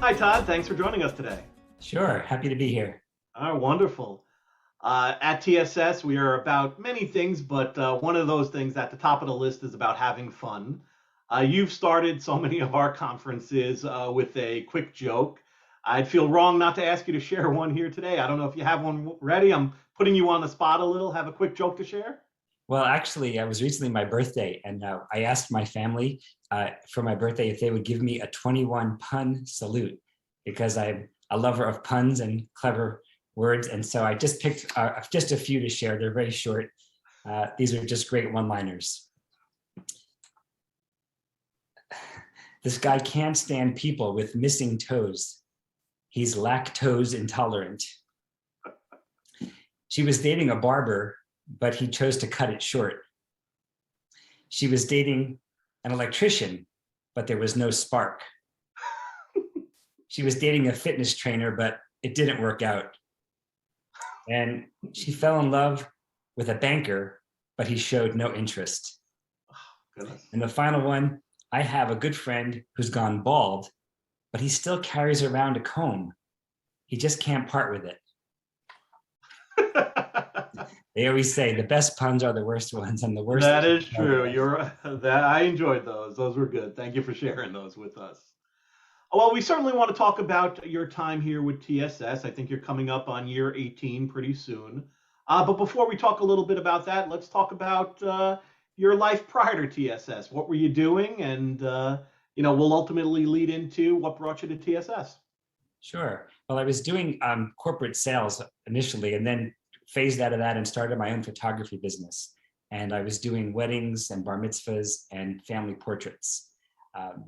Hi, Todd. Thanks for joining us today. Sure, happy to be here. Wonderful. At TSS, we are about many things, but one of those things at the top of the list is about having fun. You've started so many of our conferences with a quick joke. I'd feel wrong not to ask you to share one here today. I don't know if you have one ready. I'm putting you on the spot a little. Have a quick joke to share? Well, actually, it was recently my birthday, and I asked my family for my birthday if they would give me a 21 pun salute because I'm a lover of puns and clever words. And so I just picked just a few to share. They're very short. These are just great one-liners. This guy can't stand people with missing toes. He's lactose intolerant. She was dating a barber, but he chose to cut it short. She was dating an electrician, but there was no spark. She was dating a fitness trainer, but it didn't work out. And she fell in love with a banker, but he showed no interest. Goodness. And the final one, I have a good friend who's gone bald, but he still carries around a comb. He just can't part with it. They always say the best puns are the worst ones, and the worst. That is true. You're that I enjoyed those. Those were good. Thank you for sharing those with us. Well, we certainly want to talk about your time here with TSS. I think you're coming up on year 18 pretty soon. But before we talk a little bit about that, let's talk about your life prior to TSS. What were you doing? And, we'll ultimately lead into what brought you to TSS. Sure. Well, I was doing corporate sales initially, and then phased out of that and started my own photography business. And I was doing weddings and bar mitzvahs and family portraits.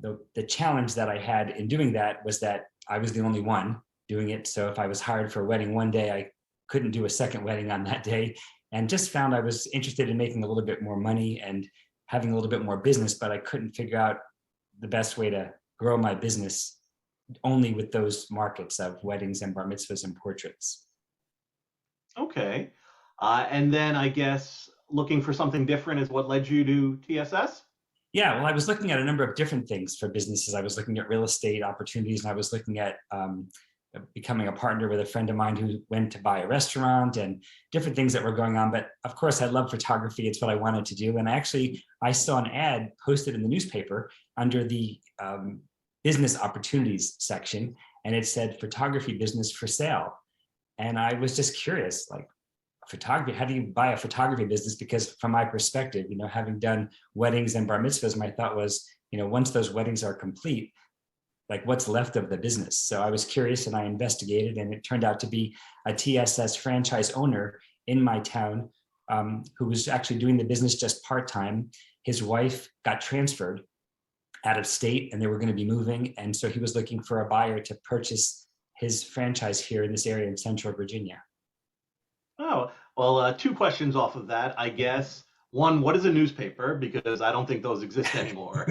The challenge that I had in doing that was that I was the only one doing it. So if I was hired for a wedding one day, I couldn't do a second wedding on that day, and just found I was interested in making a little bit more money and having a little bit more business, but I couldn't figure out the best way to grow my business only with those markets of weddings and bar mitzvahs and portraits. Okay. And then I guess looking for something different is what led you to TSS? Yeah, well, I was looking at a number of different things for businesses. I was looking at real estate opportunities, and I was looking at becoming a partner with a friend of mine who went to buy a restaurant and different things that were going on. But of course, I love photography. It's what I wanted to do. And actually, I saw an ad posted in the newspaper under the business opportunities section, and it said photography business for sale. And I was just curious, like, photography, how do you buy a photography business? Because from my perspective, having done weddings and bar mitzvahs, my thought was, once those weddings are complete, like, what's left of the business? So I was curious and I investigated, and it turned out to be a TSS franchise owner in my town who was actually doing the business just part-time. His wife got transferred out of state and they were going to be moving. And so he was looking for a buyer to purchase his franchise here in this area in Central Virginia. Oh, well, two questions off of that, I guess. One, what is a newspaper? Because I don't think those exist anymore.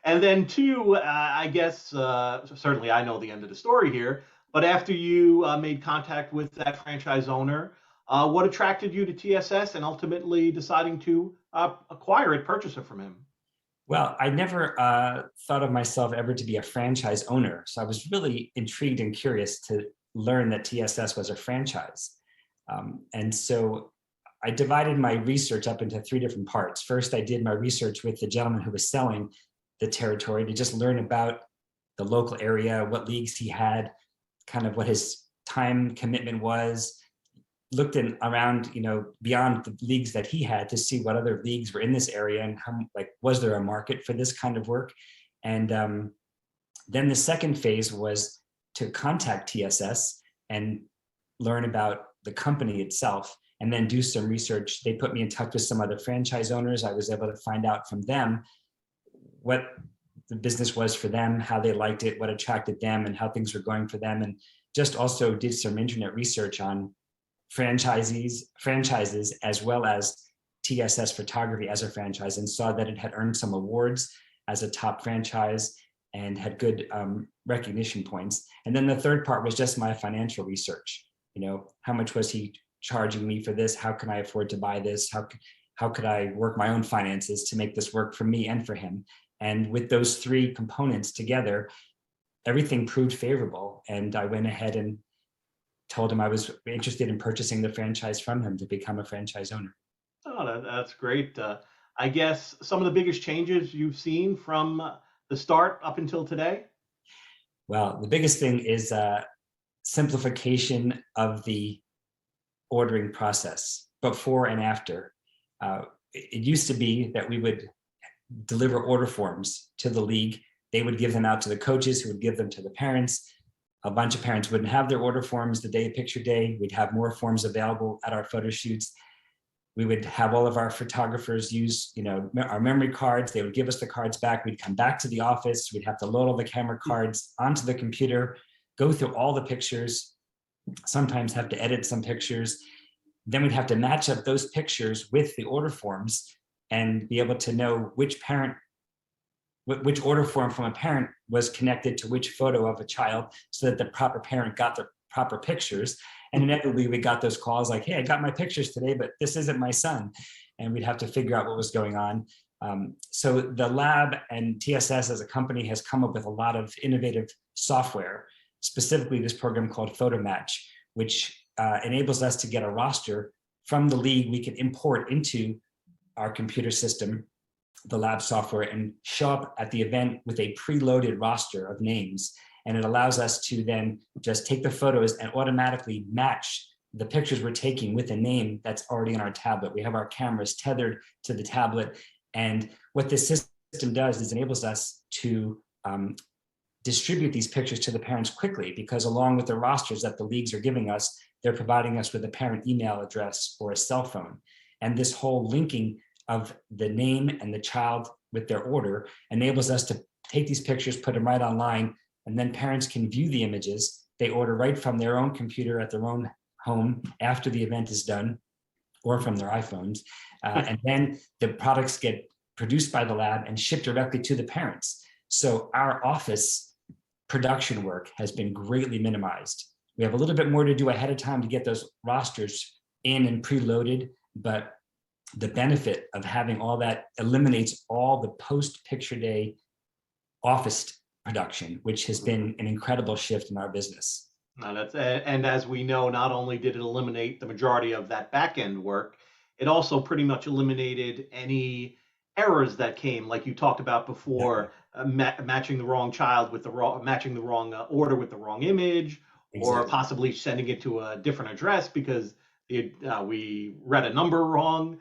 And then two, I guess, certainly I know the end of the story here, but after you made contact with that franchise owner, what attracted you to TSS and ultimately deciding to acquire it, purchase it from him? Well, I never thought of myself ever to be a franchise owner. So I was really intrigued and curious to learn that TSS was a franchise. And so I divided my research up into three different parts. First, I did my research with the gentleman who was selling the territory to just learn about the local area, what leagues he had, kind of what his time commitment was, looked in around, beyond the leagues that he had to see what other leagues were in this area and how, like, was there a market for this kind of work? And then the second phase was to contact TSS and learn about the company itself, and then do some research. They put me in touch with some other franchise owners. I was able to find out from them what the business was for them, how they liked it, what attracted them, and how things were going for them. And just also did some internet research on franchises, as well as TSS Photography as a franchise, and saw that it had earned some awards as a top franchise and had good recognition points. And then the third part was just my financial research. How much was he charging me for this? How can I afford to buy this? How could I work my own finances to make this work for me and for him? And with those three components together, everything proved favorable. And I went ahead and told him I was interested in purchasing the franchise from him to become a franchise owner. Oh, that's great. I guess some of the biggest changes you've seen from the start up until today? Well, the biggest thing is simplification of the ordering process before and after. It used to be that we would deliver order forms to the league. They would give them out to the coaches, who would give them to the parents. A bunch of parents wouldn't have their order forms the day of picture day. We'd have more forms available at our photo shoots. We would have all of our photographers use, our memory cards. They would give us the cards back. We'd come back to the office. We'd have to load all the camera cards onto the computer, go through all the pictures, sometimes have to edit some pictures. Then we'd have to match up those pictures with the order forms and be able to know which order form from a parent was connected to which photo of a child, so that the proper parent got the proper pictures. And inevitably we got those calls like, hey, I got my pictures today, but this isn't my son. And we'd have to figure out what was going on. So the lab and TSS as a company has come up with a lot of innovative software, specifically this program called PhotoMatch, which enables us to get a roster from the league we can import into our computer system, the lab software, and show up at the event with a preloaded roster of names. And it allows us to then just take the photos and automatically match the pictures we're taking with a name that's already on our tablet. We have our cameras tethered to the tablet. And what this system does is enables us to distribute these pictures to the parents quickly, because along with the rosters that the leagues are giving us, they're providing us with a parent email address or a cell phone. And this whole linking of the name and the child with their order enables us to take these pictures, put them right online, and then parents can view the images. They order right from their own computer at their own home after the event is done, or from their iPhones. And then the products get produced by the lab and shipped directly to the parents. So our office production work has been greatly minimized. We have a little bit more to do ahead of time to get those rosters in and preloaded, but the benefit of having all that eliminates all the post-picture day office production, which has been an incredible shift in our business. And as we know, not only did it eliminate the majority of that back end work, it also pretty much eliminated any errors that came, like you talked about before, matching the wrong child with matching the wrong order with the wrong image, or possibly sending it to a different address because we read a number wrong.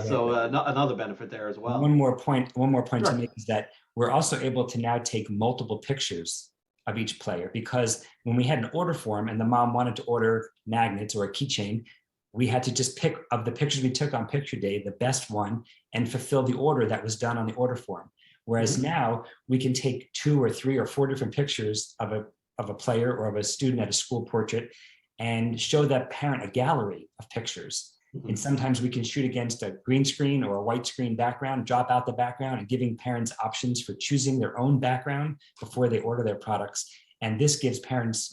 So another benefit there as well. One more point Sure. to make is that we're also able to now take multiple pictures of each player, because when we had an order form and the mom wanted to order magnets or a keychain, we had to just pick of the pictures we took on picture day, the best one, and fulfill the order that was done on the order form. Whereas now we can take 2 or 3 or 4 different pictures of a player or of a student at a school portrait and show that parent a gallery of pictures. And sometimes we can shoot against a green screen or a white screen background, drop out the background, and giving parents options for choosing their own background before they order their products. And this gives parents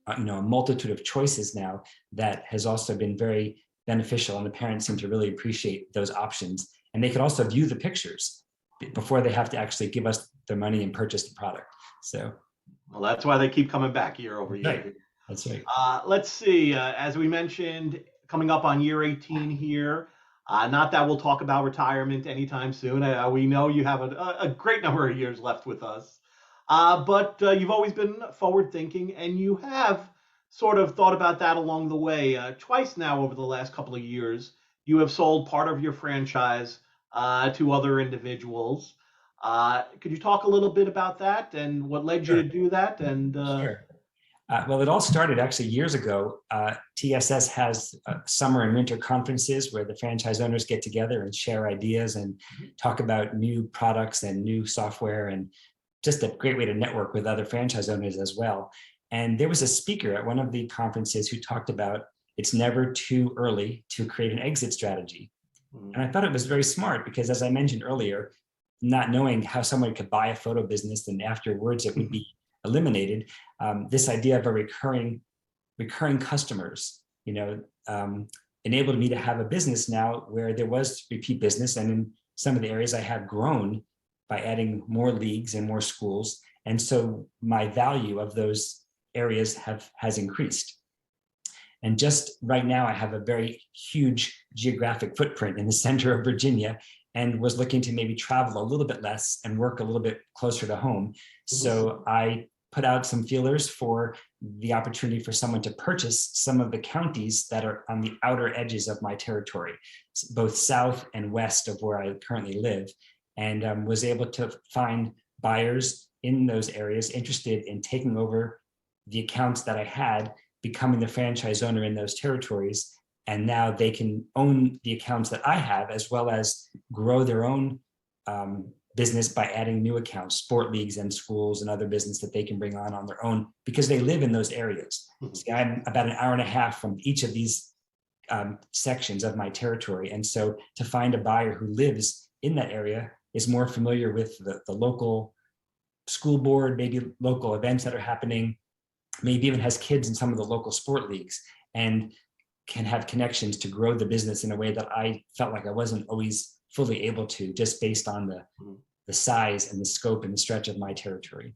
a multitude of choices now that has also been very beneficial, and the parents seem to really appreciate those options. And they can also view the pictures before they have to actually give us their money and purchase the product. So, well, that's why they keep coming back year over year. Right. That's right. Let's see, as we mentioned, coming up on year 18 here. Not that we'll talk about retirement anytime soon. We know you have a great number of years left with us. But you've always been forward thinking, and you have sort of thought about that along the way. Twice now over the last couple of years, you have sold part of your franchise to other individuals. Could you talk a little bit about that and what led you to do that? And Sure. Well, it all started actually years ago. TSS has summer and winter conferences where the franchise owners get together and share ideas and talk about new products and new software, and just a great way to network with other franchise owners as well. And there was a speaker at one of the conferences who talked about it's never too early to create an exit strategy. And I thought it was very smart because, as I mentioned earlier, not knowing how someone could buy a photo business and afterwards it would be eliminated, this idea of a recurring customers, enabled me to have a business now where there was repeat business. And in some of the areas I have grown by adding more leagues and more schools And so my value of those areas has increased. And just right now, I have a very huge geographic footprint in the center of Virginia, and was looking to maybe travel a little bit less and work a little bit closer to home. So I put out some feelers for the opportunity for someone to purchase some of the counties that are on the outer edges of my territory, both south and west of where I currently live, and was able to find buyers in those areas interested in taking over the accounts that I had, becoming the franchise owner in those territories. And now they can own the accounts that I have, as well as grow their own business by adding new accounts, sport leagues and schools and other business that they can bring on their own, because they live in those areas. See, I'm about an hour and a half from each of these sections of my territory. And so to find a buyer who lives in that area, is more familiar with the local school board, maybe local events that are happening, maybe even has kids in some of the local sport leagues, and can have connections to grow the business in a way that I felt like I wasn't always fully able to, just based on the size and the scope and the stretch of my territory.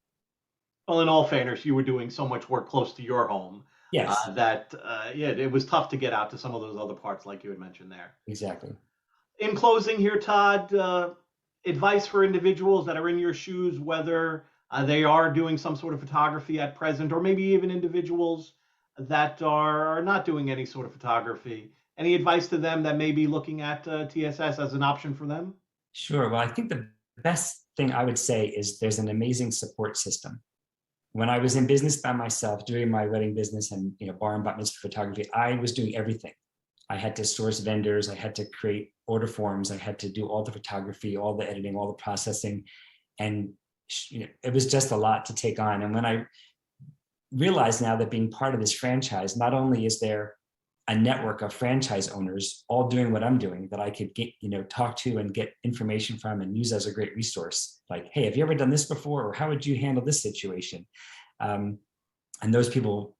Well, in all fairness, you were doing so much work close to your home Yes, that yeah, it was tough to get out to some of those other parts, like you had mentioned there. exactly. In closing here, Todd, advice for individuals that are in your shoes, whether they are doing some sort of photography at present, or maybe even individuals that are not doing any sort of photography. Any advice to them that may be looking at TSS as an option for them? Sure. Well, I think the best thing I would say is there's an amazing support system. When I was in business by myself, doing my wedding business and bar and bat mitzvah photography, I was doing everything. I had to source vendors, I had to create order forms, I had to do all the photography, all the editing, all the processing, and it was just a lot to take on. And when I realized now that being part of this franchise, not only is there a network of franchise owners all doing what I'm doing that I could get, talk to and get information from and use as a great resource. Like, hey, have you ever done this before? Or how would you handle this situation? And those people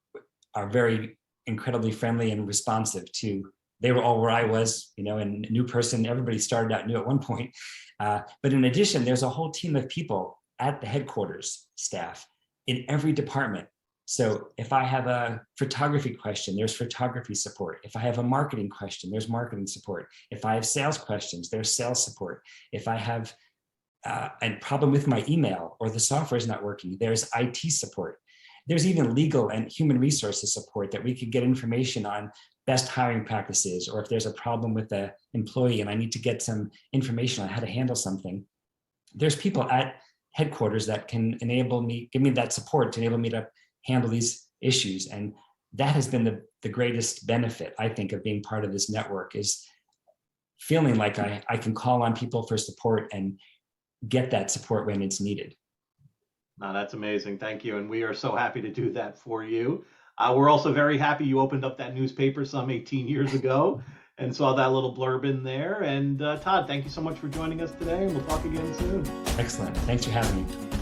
are very incredibly friendly and responsive to, they were all where I was, and a new person, everybody started out new at one point. But in addition, there's a whole team of people at the headquarters staff in every department. So if I have a photography question, there's photography support. If I have a marketing question, there's marketing support. If I have sales questions, there's sales support. If I have a problem with my email or the software is not working, there's IT support. There's even legal and human resources support that we could get information on best hiring practices, or if there's a problem with the employee and I need to get some information on how to handle something. There's people at headquarters that can give me that support to enable me to handle these issues. And that has been the greatest benefit, I think, of being part of this network, is feeling like I can call on people for support and get that support when it's needed. No, that's amazing. Thank you. And we are so happy to do that for you. We're also very happy you opened up that newspaper some 18 years ago and saw that little blurb in there. And Todd, thank you so much for joining us today, and we'll talk again soon. Excellent. Thanks for having me.